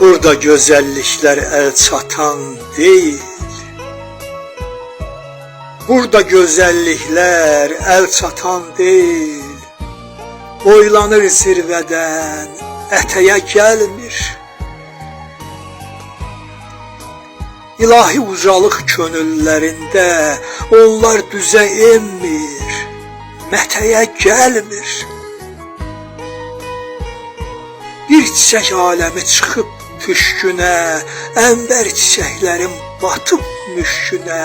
Burada güzellikler el çatan değil. Burada güzellikler el çatan değil. Boylanır zirvədən, ətəyə gəlmir. İlahi ucalıq könüllərində onlar düzə enmir, mətəyə gəlmir. Bir çiçək aləmi çıxıb püşkünə, ənbər çiçəklərin batıb müşkünə,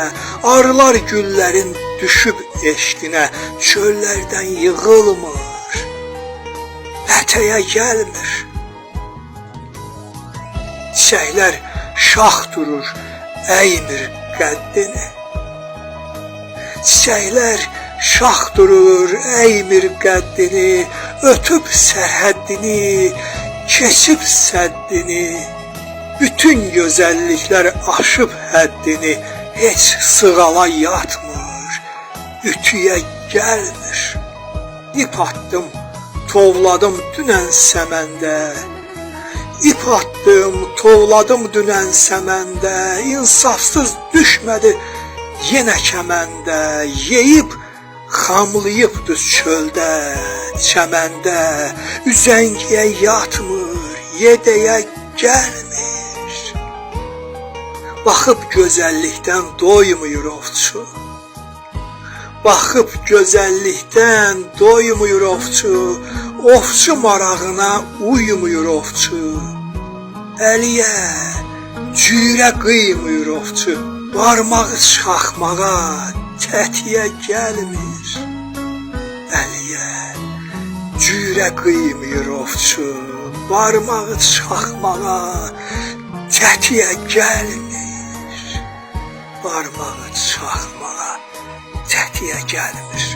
arılar güllərin düşüb eşqinə, çöllərdən yığılmır, ətəyə gəlmir. Çiçəklər şax durur, əymir qəddini. Çiçəklər şax durur, əymir qəddini, ötüb sərhəddini, keçib səddini. Bütün gözəlliklər aşıb həddini, heç sığala yatmır, ütüyə gəlmir. İp attım, tovladım dünən səməndə. İp attım, tovladım dünən səməndə. İnsafsız düşmədi yenə kəməndə. Yeyib, xamlayıb düz çöldə, çəməndə. Üzəngiyə yatmır, yedəyə gəlmir. Baxıb gözəllikdən doymuyur ovçu. Baxıb gözəllikdən doymuyur ovçu. Ovçu marağına uymuyur ovçu. Əliyə, cürə qıymıyır ovçu. Barmağı çaxmağa, tətiyə gəlmir. Əliyə, cürə qıymıyır ovçu. Barmağı çaxmağa, tətiyə gəlmir. Barmağı çaxmağa, tətiyə gəlmir.